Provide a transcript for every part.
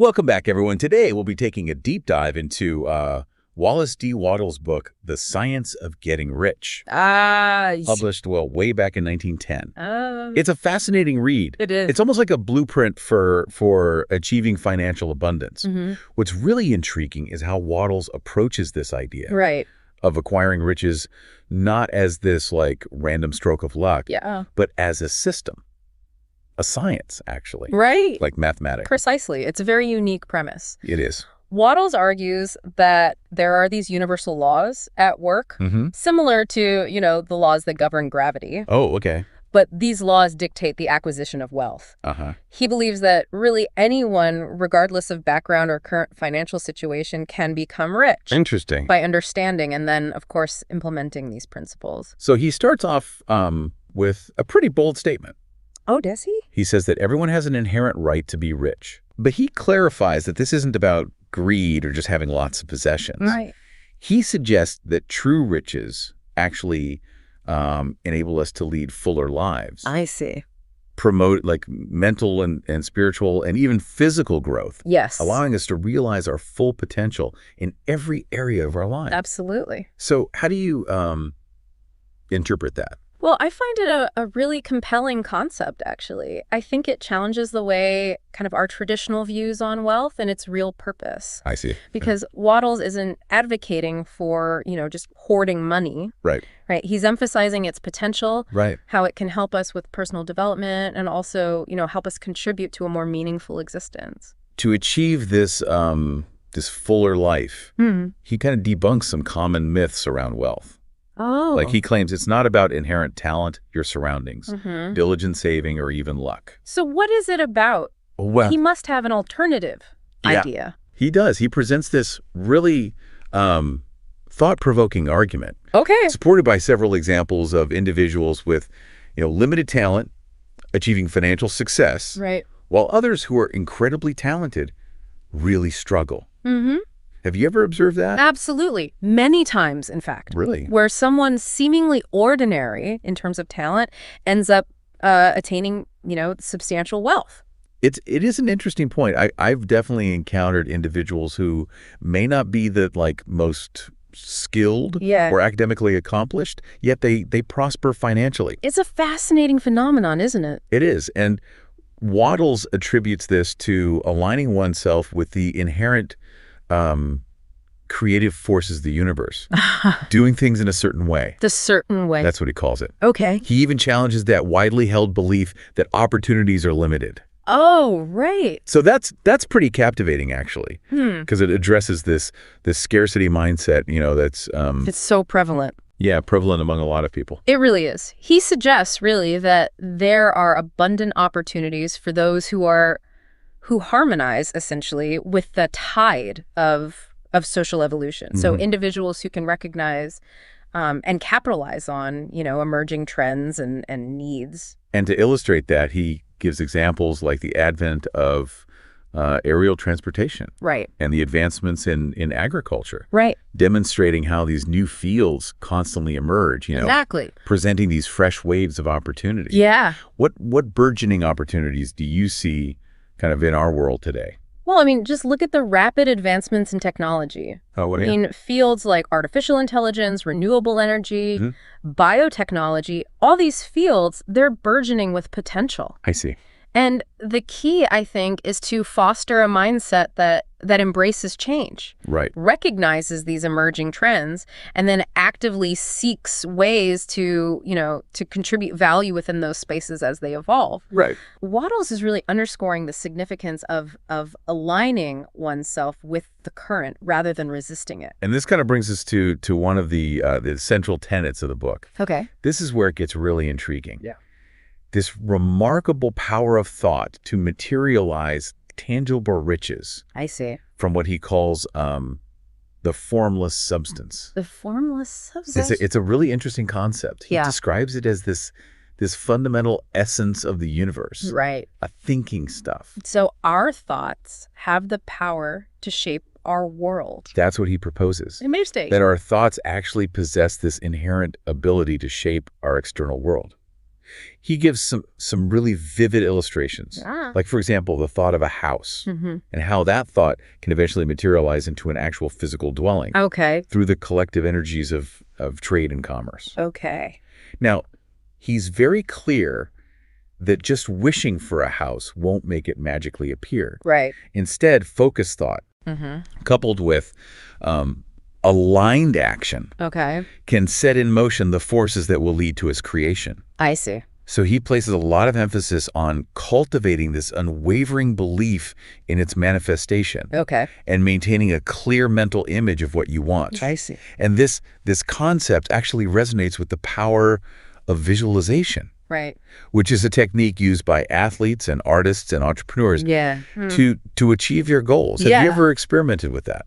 Welcome back, everyone. Today, we'll be taking a deep dive into Wallace D. Wattles' book, The Science of Getting Rich, published, way back in 1910. It's a fascinating read. It is. It's almost like a blueprint for achieving financial abundance. What's really intriguing is how Wattles approaches this idea of acquiring riches not as this, like, random stroke of luck, but as a system. A science, actually. Like mathematics. Precisely. It's a very unique premise. It is. Wattles argues that there are these universal laws at work, similar to, the laws that govern gravity. Oh, okay. But these laws dictate the acquisition of wealth. He believes that really anyone, regardless of background or current financial situation, can become rich. Interesting. By understanding and then, of course, implementing these principles. So he starts off with a pretty bold statement. Oh, does he? He says that everyone has an inherent right to be rich. But he clarifies that this isn't about greed or just having lots of possessions. Right. He suggests that true riches actually enable us to lead fuller lives. I see. Promote like mental and spiritual and even physical growth. Yes. Allowing us to realize our full potential in every area of our lives. Absolutely. So how do you interpret that? Well, I find it a really compelling concept, actually. I think it challenges the way kind of our traditional views on wealth and its real purpose. I see. Because Wattles isn't advocating for, just hoarding money. Right. He's emphasizing its potential, right, how it can help us with personal development and also, help us contribute to a more meaningful existence. To achieve this this fuller life, he kind of debunks some common myths around wealth. Oh. Like he claims it's not about inherent talent, your surroundings, diligent saving, or even luck. So what is it about? Well, he must have an alternative idea. He does. He presents this really thought-provoking argument. Okay. Supported by several examples of individuals with, limited talent achieving financial success. Right. While others who are incredibly talented really struggle. Have you ever observed that? Absolutely. Many times, in fact. Really? Where someone seemingly ordinary in terms of talent ends up attaining, substantial wealth. It is an interesting point. I've definitely encountered individuals who may not be the most skilled or academically accomplished, yet they prosper financially. It's a fascinating phenomenon, isn't it? It is. And Wattles attributes this to aligning oneself with the inherent creative forces of the universe, doing things in a certain way. The certain way. That's what he calls it. Okay. He even challenges that widely held belief that opportunities are limited. Oh, right. So that's pretty captivating, actually, because it addresses this scarcity mindset, that's it's so prevalent. Yeah, prevalent among a lot of people. It really is. He suggests, really, that there are abundant opportunities for those who harmonize, essentially, with the tide of social evolution. So individuals who can recognize and capitalize on, emerging trends and needs. And to illustrate that, he gives examples like the advent of aerial transportation. Right. And the advancements in agriculture. Right. Demonstrating how these new fields constantly emerge, Exactly. Presenting these fresh waves of opportunity. Yeah. What burgeoning opportunities do you see kind of in our world today? Well, just look at the rapid advancements in technology. Oh, what do you mean? Fields like artificial intelligence, renewable energy, biotechnology, all these fields, they're burgeoning with potential. I see. And the key, I think, is to foster a mindset that embraces change. Right. Recognizes these emerging trends and then actively seeks ways to, to contribute value within those spaces as they evolve. Right. Wattles is really underscoring the significance of aligning oneself with the current rather than resisting it. And this kind of brings us to one of the central tenets of the book. Okay. This is where it gets really intriguing. Yeah. This remarkable power of thought to materialize tangible riches. I see. From what he calls the formless substance. The formless substance? It's a really interesting concept. He describes it as this fundamental essence of the universe. Right. A thinking stuff. So our thoughts have the power to shape our world. That's what he proposes. In many states. That our thoughts actually possess this inherent ability to shape our external world. He gives some really vivid illustrations. Like, for example, the thought of a house and how that thought can eventually materialize into an actual physical dwelling. Okay. Through the collective energies of trade and commerce. Okay. Now, he's very clear that just wishing for a house won't make it magically appear. Right. Instead, focused thought, coupled with aligned action, can set in motion the forces that will lead to its creation. I see. So he places a lot of emphasis on cultivating this unwavering belief in its manifestation. Okay. And maintaining a clear mental image of what you want. I see. And this concept actually resonates with the power of visualization. Right. Which is a technique used by athletes and artists and entrepreneurs to achieve your goals. Have you ever experimented with that?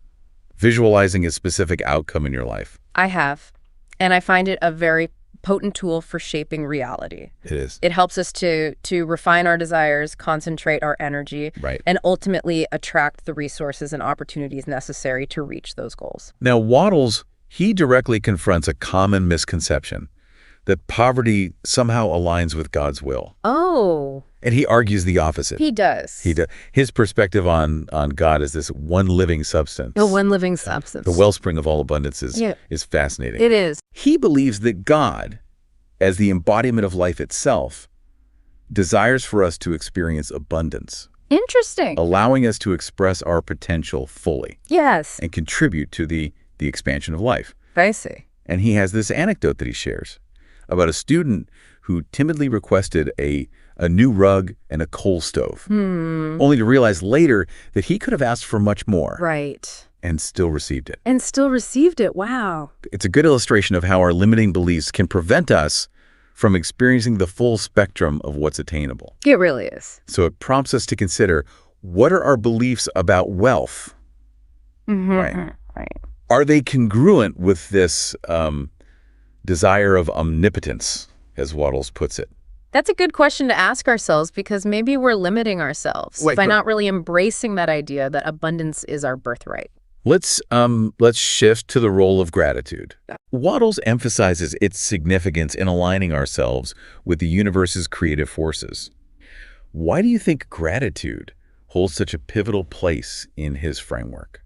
Visualizing a specific outcome in your life? I have. And I find it a very potent tool for shaping reality. It is. It helps us to refine our desires, concentrate our energy, and ultimately attract the resources and opportunities necessary to reach those goals. Now, Wattles, he directly confronts a common misconception that poverty somehow aligns with God's will. Oh. And he argues the opposite. He does. His perspective on God is this one living substance. The one living substance. The wellspring of all abundance is fascinating. It is. He believes that God, as the embodiment of life itself, desires for us to experience abundance. Interesting. Allowing us to express our potential fully. Yes. And contribute to the expansion of life. I see. And he has this anecdote that he shares about a student who timidly requested a new rug and a coal stove, only to realize later that he could have asked for much more. Right. And still received it. And still received it. Wow. It's a good illustration of how our limiting beliefs can prevent us from experiencing the full spectrum of what's attainable. It really is. So it prompts us to consider, what are our beliefs about wealth? Right. Are they congruent with this desire of omnipotence, as Wattles puts it? That's a good question to ask ourselves, because maybe we're limiting ourselves by not really embracing that idea that abundance is our birthright. Let's shift to the role of gratitude. Wattles emphasizes its significance in aligning ourselves with the universe's creative forces. Why do you think gratitude holds such a pivotal place in his framework?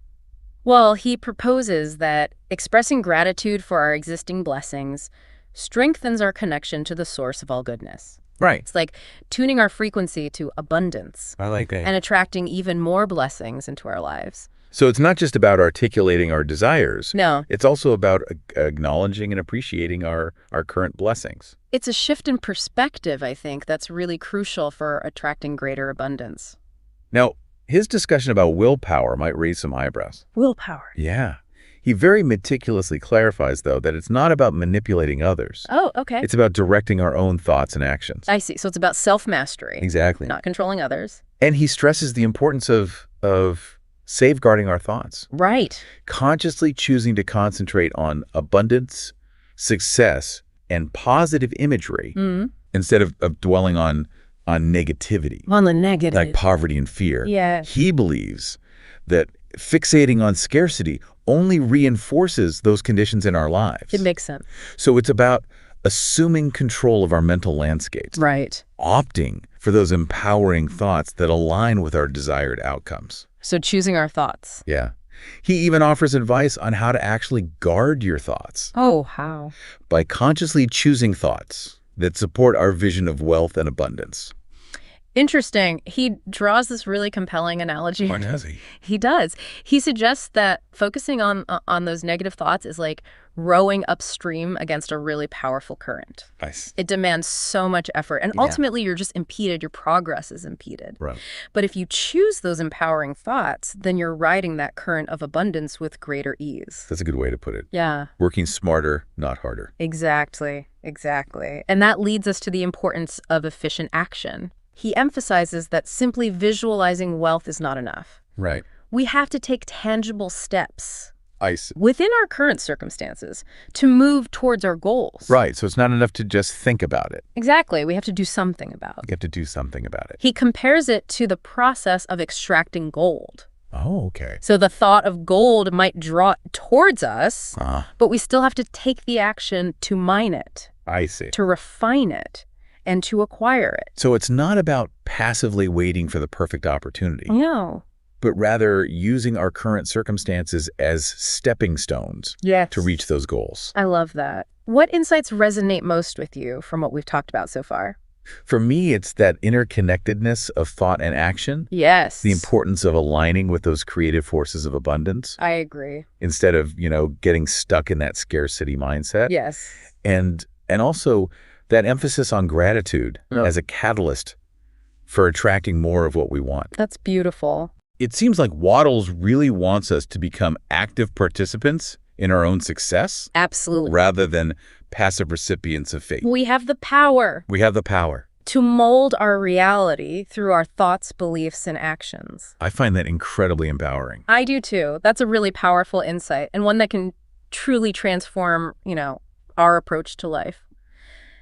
Well, he proposes that expressing gratitude for our existing blessings strengthens our connection to the source of all goodness. Right. It's like tuning our frequency to abundance. I like that. And attracting even more blessings into our lives. So it's not just about articulating our desires. No. It's also about acknowledging and appreciating our current blessings. It's a shift in perspective, I think, that's really crucial for attracting greater abundance. Now, his discussion about willpower might raise some eyebrows. Willpower. Yeah. He very meticulously clarifies, though, that it's not about manipulating others. Oh, okay. It's about directing our own thoughts and actions. I see. So it's about self-mastery. Exactly. Not controlling others. And he stresses the importance of safeguarding our thoughts. Right. Consciously choosing to concentrate on abundance, success, and positive imagery instead of dwelling on negativity. On the negative. Like poverty and fear. Yeah. He believes that fixating on scarcity only reinforces those conditions in our lives. It makes sense. So it's about assuming control of our mental landscapes. Right. Opting for those empowering thoughts that align with our desired outcomes. So choosing our thoughts. Yeah. He even offers advice on how to actually guard your thoughts. Oh, how? By consciously choosing thoughts that support our vision of wealth and abundance. Interesting. He draws this really compelling analogy. Or does he? He does. He suggests that focusing on those negative thoughts is like rowing upstream against a really powerful current. Nice. It demands so much effort. And ultimately, you're just impeded. Your progress is impeded. Right. But if you choose those empowering thoughts, then you're riding that current of abundance with greater ease. That's a good way to put it. Yeah. Working smarter, not harder. Exactly. Exactly. And that leads us to the importance of efficient action. He emphasizes that simply visualizing wealth is not enough. Right. We have to take tangible steps within our current circumstances to move towards our goals. Right. So it's not enough to just think about it. Exactly. We have to do something about it. You have to do something about it. He compares it to the process of extracting gold. Oh, okay. So the thought of gold might draw towards us, but we still have to take the action to mine it. I see. To refine it. and to acquire it. So it's not about passively waiting for the perfect opportunity. No. But rather using our current circumstances as stepping stones to reach those goals. I love that. What insights resonate most with you from what we've talked about so far? For me, it's that interconnectedness of thought and action. Yes. The importance of aligning with those creative forces of abundance. I agree. Instead of, getting stuck in that scarcity mindset. Yes. And also that emphasis on gratitude as a catalyst for attracting more of what we want. That's beautiful. It seems like Wattles really wants us to become active participants in our own success. Absolutely. Rather than passive recipients of fate. We have the power. We have the power. To mold our reality through our thoughts, beliefs, and actions. I find that incredibly empowering. I do too. That's a really powerful insight and one that can truly transform, our approach to life.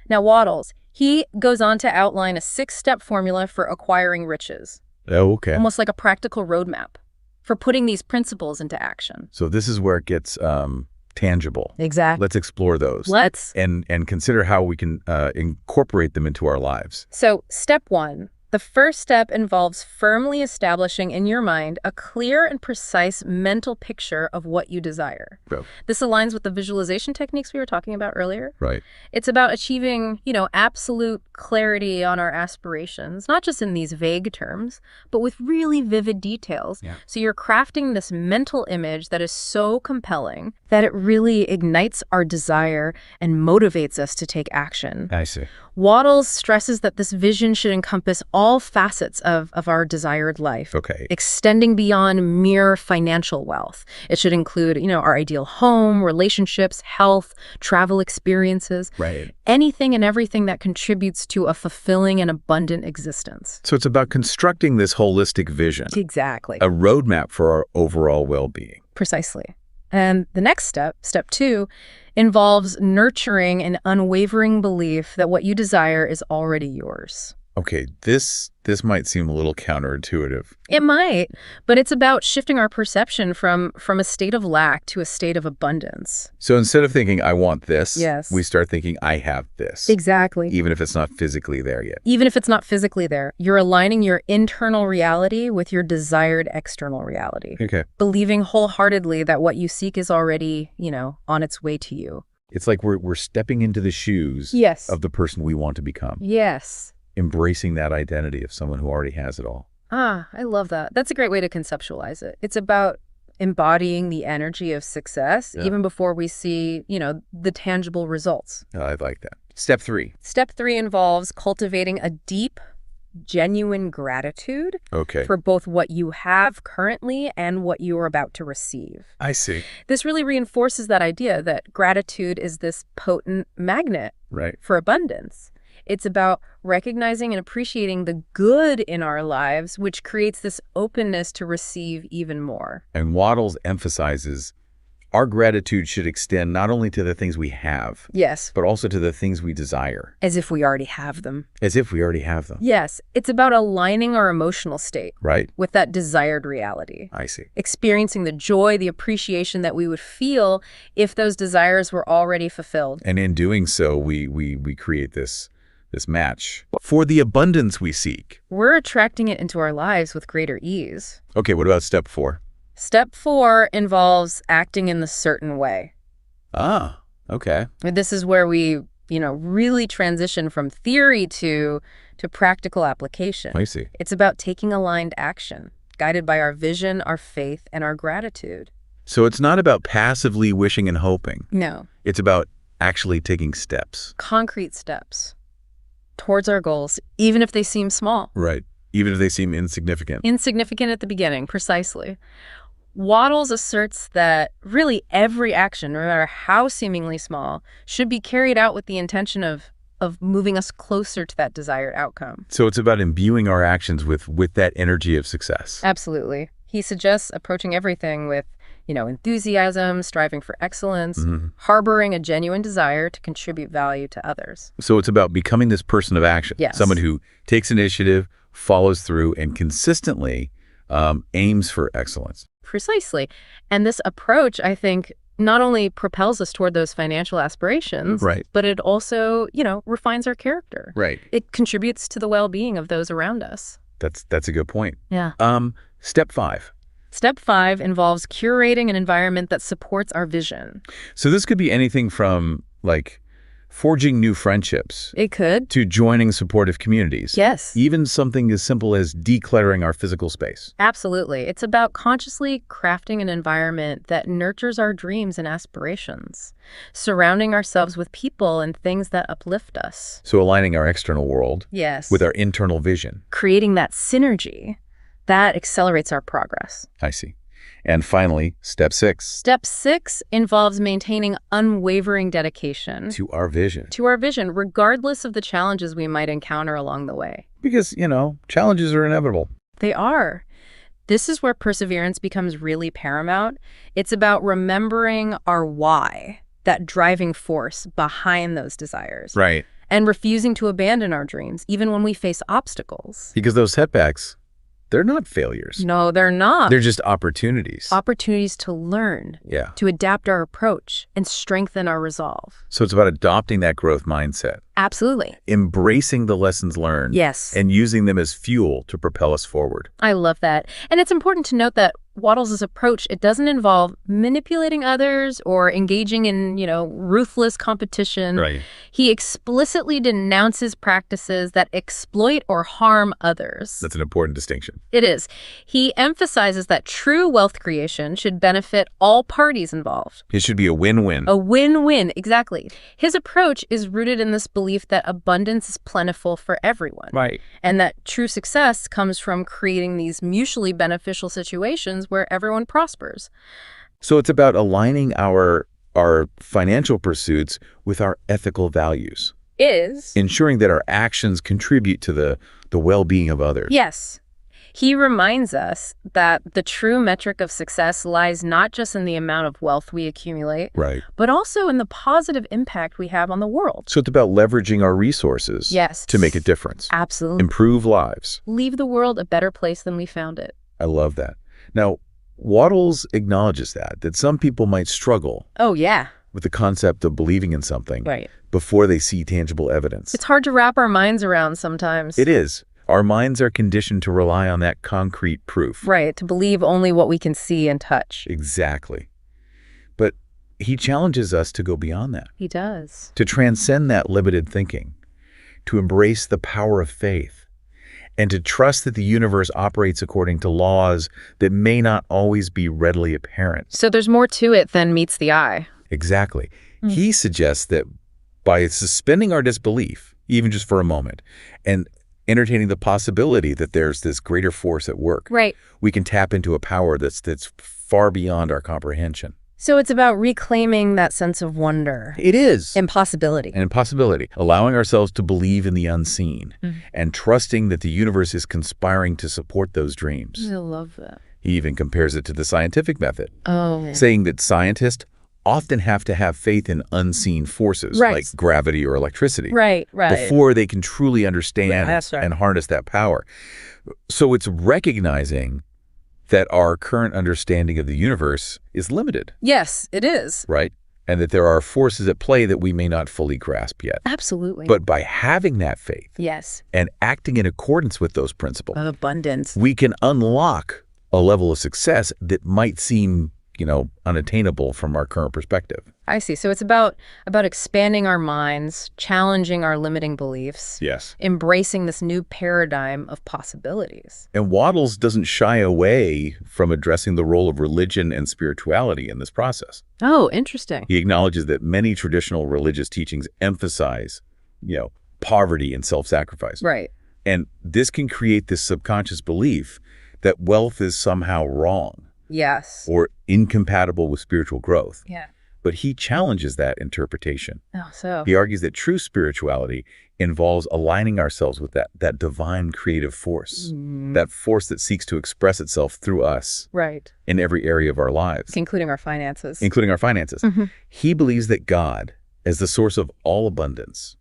Now, Wattles, he goes on to outline a 6-step formula for acquiring riches. Oh, okay. Almost like a practical roadmap for putting these principles into action. So this is where it gets tangible. Exactly. Let's explore those. Let's. And consider how we can incorporate them into our lives. So step 1, the first step involves firmly establishing in your mind a clear and precise mental picture of what you desire. Bro. This aligns with the visualization techniques we were talking about earlier. Right. It's about achieving, absolute clarity on our aspirations, not just in these vague terms, but with really vivid details. Yeah. So you're crafting this mental image that is so compelling that it really ignites our desire and motivates us to take action. I see. Wattles stresses that this vision should encompass all facets of our desired life, extending beyond mere financial wealth. It should include, our ideal home, relationships, health, travel experiences, anything and everything that contributes to a fulfilling and abundant existence. So it's about constructing this holistic vision. Exactly. A roadmap for our overall well-being. Precisely. And the next step, step 2, involves nurturing an unwavering belief that what you desire is already yours. Okay, this might seem a little counterintuitive. It might, but it's about shifting our perception from a state of lack to a state of abundance. So instead of thinking, I want this, yes, we start thinking, I have this. Exactly. Even if it's not physically there yet. Even if it's not physically there, you're aligning your internal reality with your desired external reality. Okay. Believing wholeheartedly that what you seek is already, on its way to you. It's like we're stepping into the shoes of the person we want to become. Yes. Embracing that identity of someone who already has it all. I love that. That's a great way to conceptualize it. It's about embodying the energy of success even before we see, the tangible results. I like that. Step 3. Step 3 involves cultivating a deep, genuine gratitude for both what you have currently and what you are about to receive. I see. This really reinforces that idea that gratitude is this potent magnet for abundance. It's about recognizing and appreciating the good in our lives, which creates this openness to receive even more. And Wattles emphasizes our gratitude should extend not only to the things we have, yes, but also to the things we desire. As if we already have them. As if we already have them. Yes, it's about aligning our emotional state with that desired reality. I see. Experiencing the joy, the appreciation that we would feel if those desires were already fulfilled. And in doing so, we create this match for the abundance we seek. We're attracting it into our lives with greater ease. Okay, what about step 4? Step 4 involves acting in the certain way. Ah, okay. This is where we, really transition from theory to practical application. I see. It's about taking aligned action, guided by our vision, our faith, and our gratitude. So it's not about passively wishing and hoping. No. It's about actually taking steps. Concrete steps towards our goals, even if they seem small. Right. Even if they seem insignificant. Insignificant at the beginning, precisely. Wattles asserts that really every action, no matter how seemingly small, should be carried out with the intention of moving us closer to that desired outcome. So it's about imbuing our actions with that energy of success. Absolutely. He suggests approaching everything with, enthusiasm, striving for excellence, harboring a genuine desire to contribute value to others. So it's about becoming this person of action. Yes. Someone who takes initiative, follows through, and consistently aims for excellence. Precisely. And this approach, I think, not only propels us toward those financial aspirations, right, but it also, refines our character. Right. It contributes to the well-being of those around us. That's a good point. Yeah. Step 5. Step 5 involves curating an environment that supports our vision. So this could be anything from, like, forging new friendships. It could. To joining supportive communities. Yes. Even something as simple as decluttering our physical space. Absolutely. It's about consciously crafting an environment that nurtures our dreams and aspirations, surrounding ourselves with people and things that uplift us. So aligning our external world with our internal vision. Creating that synergy that accelerates our progress. I see. And finally, step 6. Step 6 involves maintaining unwavering dedication. To our vision. To our vision, regardless of the challenges we might encounter along the way. Because, challenges are inevitable. They are. This is where perseverance becomes really paramount. It's about remembering our why, that driving force behind those desires. Right. And refusing to abandon our dreams, even when we face obstacles. Because those setbacks, they're not failures. No, they're not. They're just opportunities. Opportunities to learn. Yeah. To adapt our approach and strengthen our resolve. So it's about adopting that growth mindset. Absolutely. Embracing the lessons learned. Yes. And using them as fuel to propel us forward. I love that. And it's important to note that Wattles' approach, it doesn't involve manipulating others or engaging in, ruthless competition. Right. He explicitly denounces practices that exploit or harm others. That's an important distinction. It is. He emphasizes that true wealth creation should benefit all parties involved. It should be a win-win. A win-win, exactly. His approach is rooted in this belief that abundance is plentiful for everyone. Right. And that true success comes from creating these mutually beneficial situations where everyone prospers. So it's about aligning our financial pursuits with our ethical values. Ensuring that our actions contribute to the well-being of others. Yes. He reminds us that the true metric of success lies not just in the amount of wealth we accumulate, right, but also in the positive impact we have on the world. So it's about leveraging our resources to make a difference. Absolutely. Improve lives. Leave the world a better place than we found it. I love that. Now, Wattles acknowledges that some people might struggle with the concept of believing in something before they see tangible evidence. It's hard to wrap our minds around sometimes. It is. Our minds are conditioned to rely on that concrete proof. Right, to believe only what we can see and touch. Exactly. But he challenges us to go beyond that. He does. To transcend that limited thinking, to embrace the power of faith, and to trust that the universe operates according to laws that may not always be readily apparent. So there's more to it than meets the eye. Exactly. He suggests that by suspending our disbelief, even just for a moment, and entertaining the possibility that there's this greater force at work, we can tap into a power that's far beyond our comprehension. So it's about reclaiming that sense of wonder. It is. Impossibility. And impossibility. Allowing ourselves to believe in the unseen and trusting that the universe is conspiring to support those dreams. I love that. He even compares it to the scientific method, Oh. saying that scientists often have to have faith in unseen forces like gravity or electricity before they can truly understand and harness that power. So it's recognizing that our current understanding of the universe is limited. Yes, it is. Right? And that there are forces at play that we may not fully grasp yet. Absolutely. But by having that faith and acting in accordance with those principles of abundance, we can unlock a level of success that might seem unattainable from our current perspective. I see. So it's about expanding our minds, challenging our limiting beliefs. Yes. Embracing this new paradigm of possibilities. And Wattles doesn't shy away from addressing the role of religion and spirituality in this process. Oh, interesting. He acknowledges that many traditional religious teachings emphasize, poverty and self-sacrifice. Right. And this can create this subconscious belief that wealth is somehow wrong. Yes. Or incompatible with spiritual growth. Yeah. But he challenges that interpretation. Oh, so? He argues that true spirituality involves aligning ourselves with that divine creative force, that force that seeks to express itself through us in every area of our lives. Including our finances. Including our finances. He believes that God, as the source of all abundance,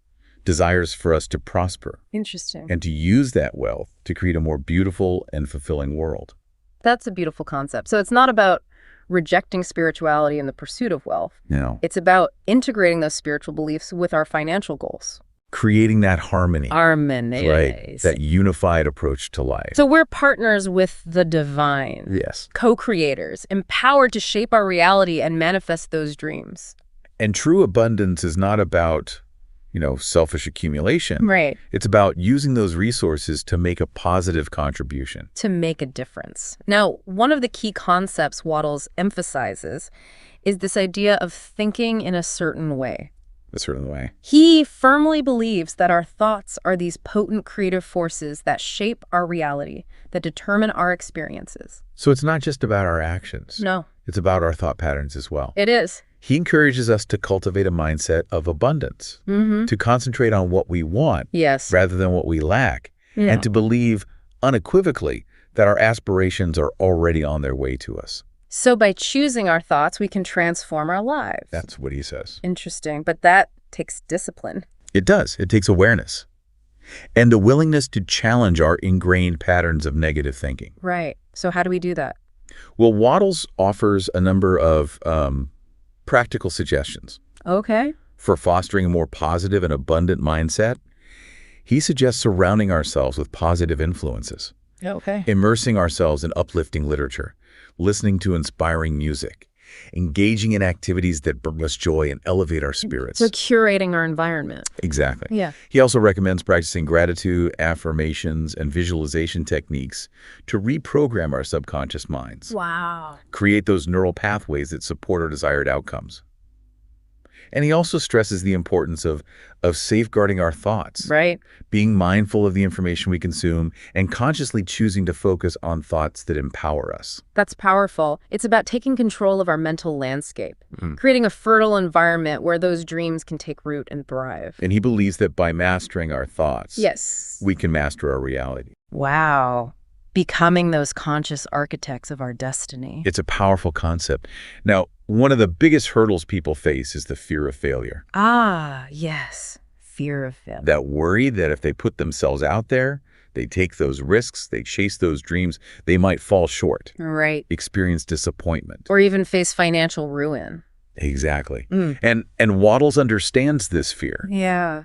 desires for us to prosper. Interesting. And to use that wealth to create a more beautiful and fulfilling world. That's a beautiful concept. So it's not about rejecting spirituality in the pursuit of wealth. No. It's about integrating those spiritual beliefs with our financial goals. Creating that harmony. Harmony. Right. That unified approach to life. So we're partners with the divine. Yes. Co-creators, empowered to shape our reality and manifest those dreams. And true abundance is not about, selfish accumulation. Right. It's about using those resources to make a positive contribution. To make a difference. Now, one of the key concepts Wattles emphasizes is this idea of thinking in a certain way. A certain way. He firmly believes that our thoughts are these potent creative forces that shape our reality, that determine our experiences. So it's not just about our actions. No. It's about our thought patterns as well. It is. He encourages us to cultivate a mindset of abundance, to concentrate on what we want rather than what we lack, and to believe unequivocally that our aspirations are already on their way to us. So by choosing our thoughts, we can transform our lives. That's what he says. Interesting. But that takes discipline. It does. It takes awareness and a willingness to challenge our ingrained patterns of negative thinking. Right. So how do we do that? Well, Wattles offers a number of practical suggestions. Okay. For fostering a more positive and abundant mindset. He suggests surrounding ourselves with positive influences. Okay. Immersing ourselves in uplifting literature, listening to inspiring music, engaging in activities that bring us joy and elevate our spirits. So curating our environment. Exactly. Yeah. He also recommends practicing gratitude, affirmations, and visualization techniques to reprogram our subconscious minds. Wow. Create those neural pathways that support our desired outcomes. And he also stresses the importance of safeguarding our thoughts. Right. Being mindful of the information we consume and consciously choosing to focus on thoughts that empower us. That's powerful. It's about taking control of our mental landscape, creating a fertile environment where those dreams can take root and thrive. And he believes that by mastering our thoughts, we can master our reality. Wow. Becoming those conscious architects of our destiny. It's a powerful concept. Now, one of the biggest hurdles people face is the fear of failure. Ah, yes. Fear of failure. That worry that if they put themselves out there, they take those risks, they chase those dreams, they might fall short. Right. Experience disappointment. Or even face financial ruin. Exactly. And Wattles understands this fear. Yeah.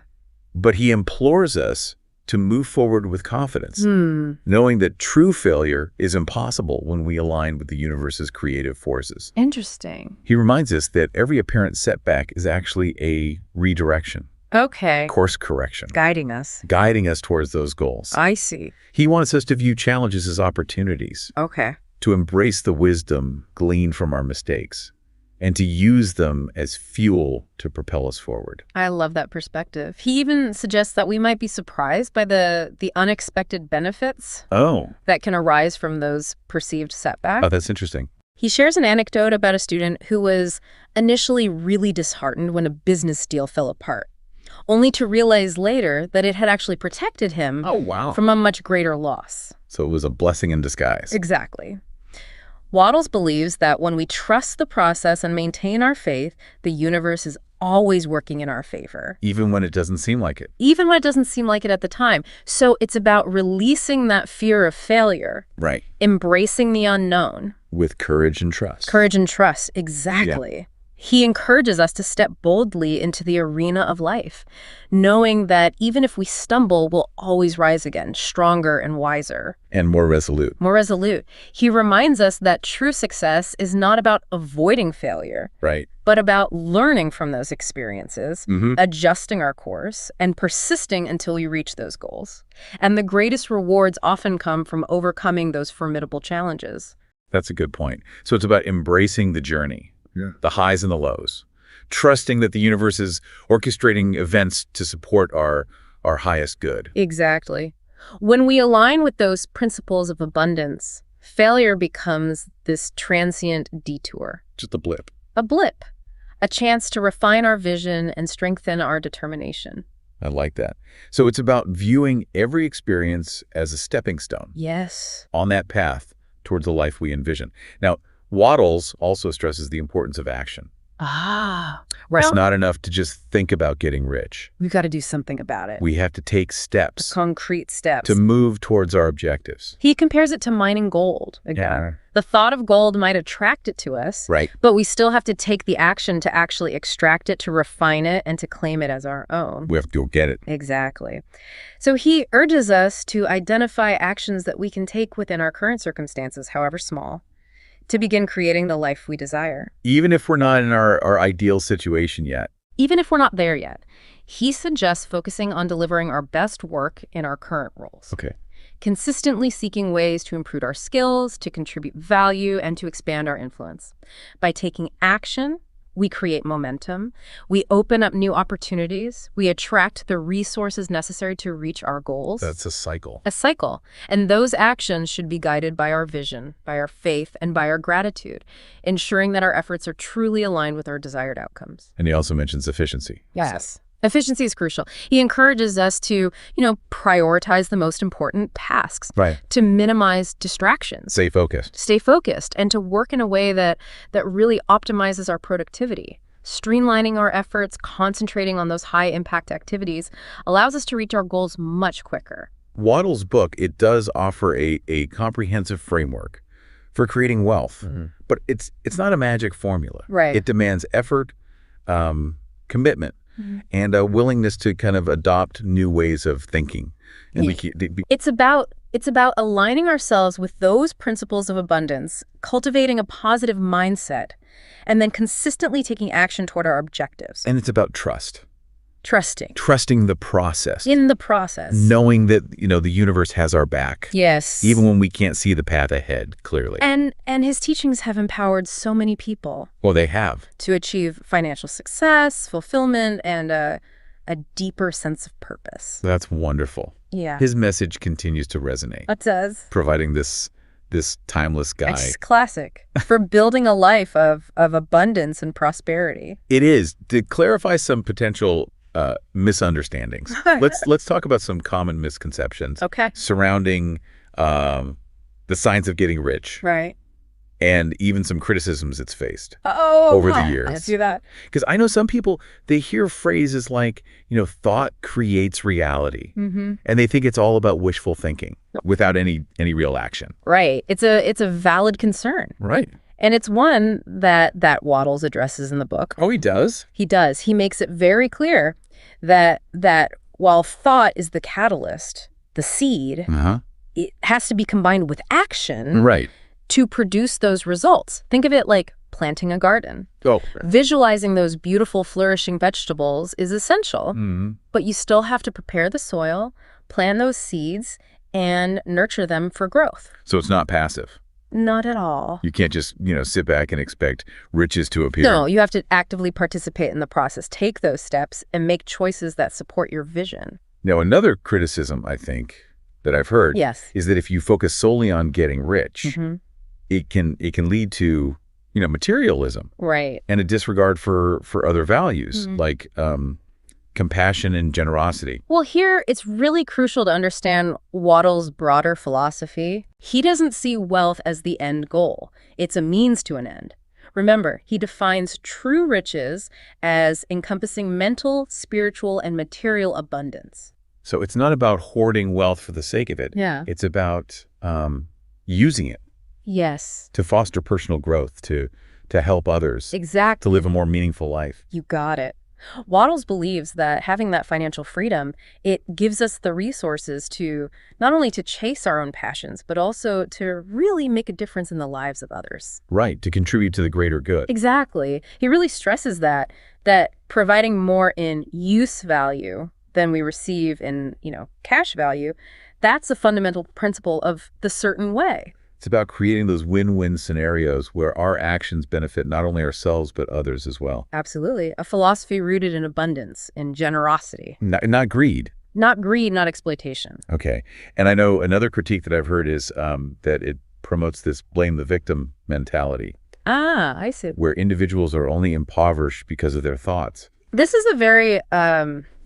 But he implores us to move forward with confidence, knowing that true failure is impossible when we align with the universe's creative forces. Interesting. He reminds us that every apparent setback is actually a redirection. Okay. Course correction. Guiding us. Guiding us towards those goals. I see. He wants us to view challenges as opportunities. Okay. To embrace the wisdom gleaned from our mistakes and to use them as fuel to propel us forward. I love that perspective. He even suggests that we might be surprised by the unexpected benefits that can arise from those perceived setbacks. Oh, that's interesting. He shares an anecdote about a student who was initially really disheartened when a business deal fell apart, only to realize later that it had actually protected him from a much greater loss. So it was a blessing in disguise. Exactly. Wattles believes that when we trust the process and maintain our faith, the universe is always working in our favor. Even when it doesn't seem like it. Even when it doesn't seem like it at the time. So it's about releasing that fear of failure. Right. Embracing the unknown. With courage and trust. Courage and trust, exactly. Yeah. He encourages us to step boldly into the arena of life, knowing that even if we stumble, we'll always rise again, stronger and wiser. And more resolute. More resolute. He reminds us that true success is not about avoiding failure, right, but about learning from those experiences, adjusting our course, and persisting until we reach those goals. And the greatest rewards often come from overcoming those formidable challenges. That's a good point. So it's about embracing the journey. Yeah. The highs and the lows, trusting that the universe is orchestrating events to support our highest good. Exactly. When we align with those principles of abundance, failure becomes this transient detour. Just a blip. A blip. A chance to refine our vision and strengthen our determination. I like that. So it's about viewing every experience as a stepping stone. Yes. On that path towards the life we envision. Now, Wattles also stresses the importance of action. Ah, It's well, not enough to just think about getting rich. we've got to do something about it. We have to take steps Concrete steps. to move towards our objectives. He compares it to mining gold again. Yeah. The thought of gold might attract it to us, Right. but we still have to take the action to actually extract it, to refine it, and to claim it as our own. We have to go get it. Exactly. So he urges us to identify actions that we can take within our current circumstances, however small, to begin creating the life we desire. Even if we're not in our ideal situation yet. Even if we're not there yet, he suggests focusing on delivering our best work in our current roles. Okay. Consistently seeking ways to improve our skills, to contribute value, and to expand our influence. By taking action, we create momentum, we open up new opportunities, we attract the resources necessary to reach our goals. That's a cycle. A cycle. And those actions should be guided by our vision, by our faith, and by our gratitude, ensuring that our efforts are truly aligned with our desired outcomes. And he also mentions efficiency. Yes. Efficiency is crucial. He encourages us to, prioritize the most important tasks. Right. To minimize distractions. Stay focused. Stay focused, and to work in a way that really optimizes our productivity. Streamlining our efforts, concentrating on those high-impact activities, allows us to reach our goals much quicker. Wattles' book, it does offer a comprehensive framework for creating wealth, but it's not a magic formula. Right. It demands effort, commitment, and a willingness to kind of adopt new ways of thinking. And It's about aligning ourselves with those principles of abundance, cultivating a positive mindset, and then consistently taking action toward our objectives. And it's about trust. Trusting the process. in the process. Knowing that, the universe has our back. Yes. Even when we can't see the path ahead, clearly. And his teachings have empowered so many people Well, they have. to achieve financial success, fulfillment, and a deeper sense of purpose. That's wonderful. Yeah. His message continues to resonate, It does. providing this timeless guy. It's classic for building a life of abundance and prosperity. It is. To clarify some potential misunderstandings, let's talk about some common misconceptions Okay. surrounding the signs of getting rich, Right. and even some criticisms it's faced Oh, over the years. Let's do that. Because I know some people, they hear phrases like, thought creates reality, Mm-hmm. and they think it's all about wishful thinking without any real action. Right. It's a valid concern. Right. And it's one that Wattles addresses in the book. Oh, he does? He does. He makes it very clear that while thought is the catalyst, the seed, Uh-huh. it has to be combined with action Right. to produce those results. Think of it like planting a garden. Oh. Visualizing those beautiful, flourishing vegetables is essential, Mhm. but you still have to prepare the soil, plant those seeds, and nurture them for growth. So it's not passive. Not at all. You can't just, sit back and expect riches to appear. No, you have to actively participate in the process. Take those steps and make choices that support your vision. Now, another criticism, I think, that I've heard Yes. is that if you focus solely on getting rich, Mhm. it can lead to, materialism Right. and a disregard for other values Mhm. like compassion and generosity. Well, here it's really crucial to understand Wattles' broader philosophy. He doesn't see wealth as the end goal. It's a means to an end. Remember, he defines true riches as encompassing mental, spiritual, and material abundance. So it's not about hoarding wealth for the sake of it. Yeah. It's about using it Yes. to foster personal growth, to help others, Exactly. to live a more meaningful life. You got it. Wattles believes that having that financial freedom, it gives us the resources to not only to chase our own passions, but also to really make a difference in the lives of others. Right, to contribute to the greater good. Exactly. He really stresses that providing more in use value than we receive in, cash value, that's a fundamental principle of the certain way. It's about creating those win-win scenarios where our actions benefit not only ourselves, but others as well. Absolutely. A philosophy rooted in abundance, in generosity. Not greed. Not greed, not exploitation. Okay. And I know another critique that I've heard is that it promotes this blame the victim mentality, Ah, I see. where individuals are only impoverished because of their thoughts. This is a very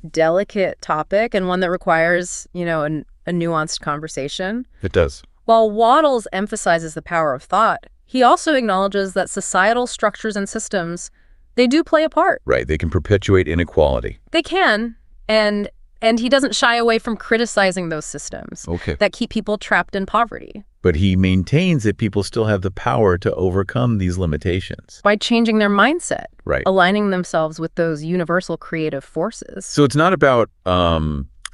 delicate topic and one that requires, a nuanced conversation. It does. While Wattles emphasizes the power of thought, he also acknowledges that societal structures and systems They do play a part. Right. They can perpetuate inequality. They can. And he doesn't shy away from criticizing those systems that keep people trapped in poverty. But he maintains that people still have the power to overcome these limitations. By changing their mindset. Right. Aligning themselves with those universal creative forces. So it's not about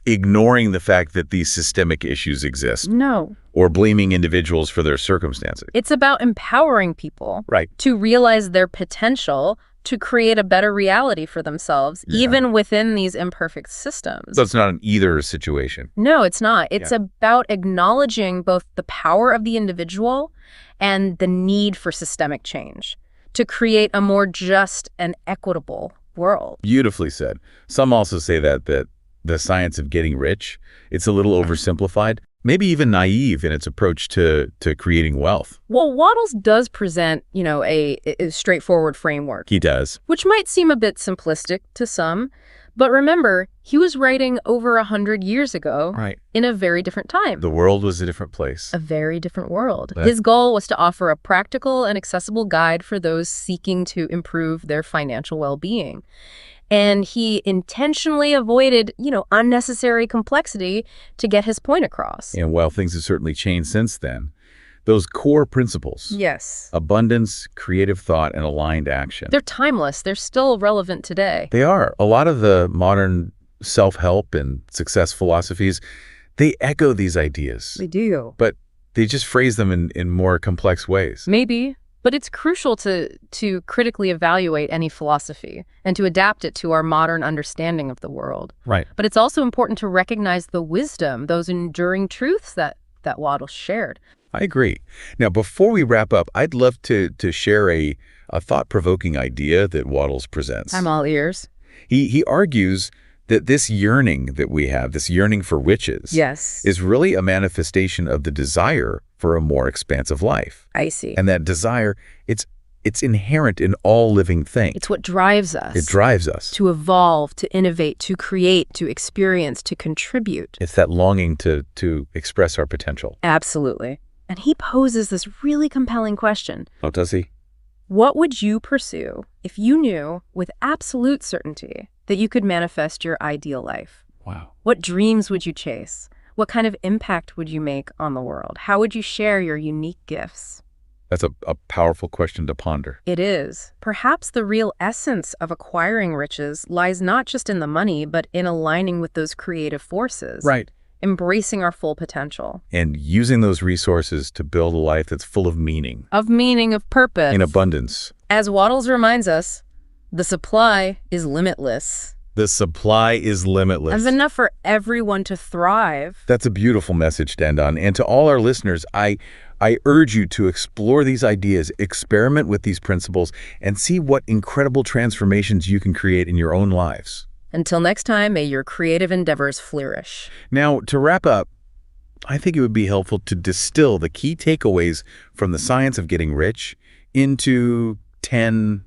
ignoring the fact that these systemic issues exist. No. Or blaming individuals for their circumstances. It's about empowering people to realize their potential to create a better reality for themselves, even within these imperfect systems. So it's not an either situation. No, it's not. It's about acknowledging both the power of the individual and the need for systemic change to create a more just and equitable world. Beautifully said. Some also say that the science of getting rich, it's a little oversimplified, maybe even naive in its approach to creating wealth. Well, Wattles does present, a straightforward framework. He does. Which might seem a bit simplistic to some, but remember, he was writing over 100 years ago in a very different time. The world was a different place. A very different world. His goal was to offer a practical and accessible guide for those seeking to improve their financial well-being. And he intentionally avoided, unnecessary complexity to get his point across. And while things have certainly changed since then, those core principles, abundance, creative thought, and aligned action, they're timeless. They're still relevant today. They are. A lot of the modern self-help and success philosophies, they echo these ideas. They do. But they just phrase them in more complex ways. Maybe. But it's crucial to critically evaluate any philosophy and to adapt it to our modern understanding of the world. Right. But it's also important to recognize the wisdom, those enduring truths that Wattles shared. I agree. Now, before we wrap up, I'd love to share a thought-provoking idea that Wattles presents. I'm all ears. He argues that this yearning that we have, this yearning for riches, is really a manifestation of the desire for a more expansive life. I see. And that desire, it's inherent in all living things. It's what drives us. It drives us. To evolve, to innovate, to create, to experience, to contribute. It's that longing to express our potential. Absolutely. And he poses this really compelling question. Oh, does he? What would you pursue if you knew with absolute certainty that you could manifest your ideal life? Wow. What dreams would you chase? What kind of impact would you make on the world? How would you share your unique gifts? That's a powerful question to ponder. It is. Perhaps the real essence of acquiring riches lies not just in the money, but in aligning with those creative forces. Right. Embracing our full potential. And using those resources to build a life that's full of meaning. Of meaning, of purpose. In abundance. As Wattles reminds us, the supply is limitless. The supply is limitless. There's enough for everyone to thrive. That's a beautiful message to end on. And to all our listeners, I urge you to explore these ideas, experiment with these principles, and see what incredible transformations you can create in your own lives. Until next time, may your creative endeavors flourish. Now, to wrap up, I think it would be helpful to distill the key takeaways from the science of getting rich into 10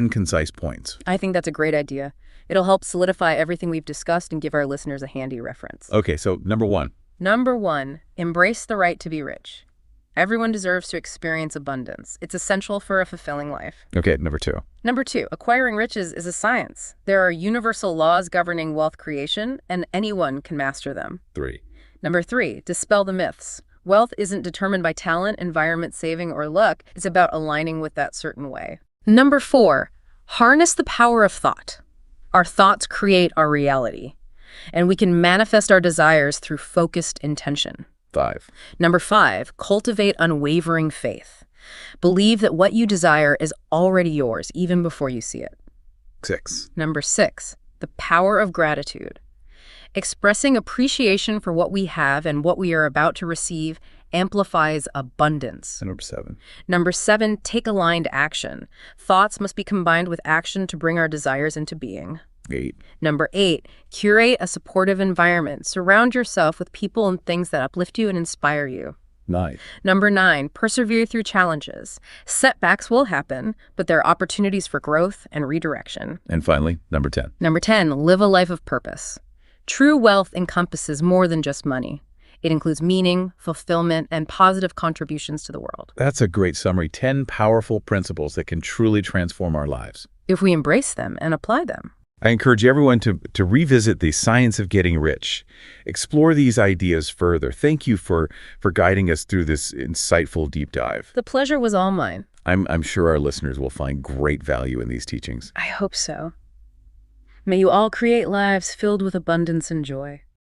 concise points. I think that's a great idea. It'll help solidify everything we've discussed and give our listeners a handy reference. Okay, so number one. Number one, embrace the right to be rich. Everyone deserves to experience abundance. It's essential for a fulfilling life. Okay, number two. Number two, acquiring riches is a science. There are universal laws governing wealth creation, and anyone can master them. 3. Number three, dispel the myths. Wealth isn't determined by talent, environment, saving, or luck. It's about aligning with that certain way. Number four, harness the power of thought. Our thoughts create our reality, and we can manifest our desires through focused intention. 5. Number five, cultivate unwavering faith. Believe that what you desire is already yours, even before you see it. 6. Number six, the power of gratitude. Expressing appreciation for what we have and what we are about to receive amplifies abundance. And number 7. Number seven, take aligned action. Thoughts must be combined with action to bring our desires into being. 8. Number 8, curate a supportive environment. Surround yourself with people and things that uplift you and inspire you. 9. Number 9, persevere through challenges. Setbacks will happen, but there are opportunities for growth and redirection. And finally, number 10. Number 10, live a life of purpose. True wealth encompasses more than just money. It includes meaning, fulfillment, and positive contributions to the world. That's a great summary. 10 powerful principles that can truly transform our lives. If we embrace them and apply them. I encourage everyone to revisit the science of getting rich. Explore these ideas further. Thank you for guiding us through this insightful deep dive. The pleasure was all mine. I'm sure our listeners will find great value in these teachings. I hope so. May you all create lives filled with abundance and joy.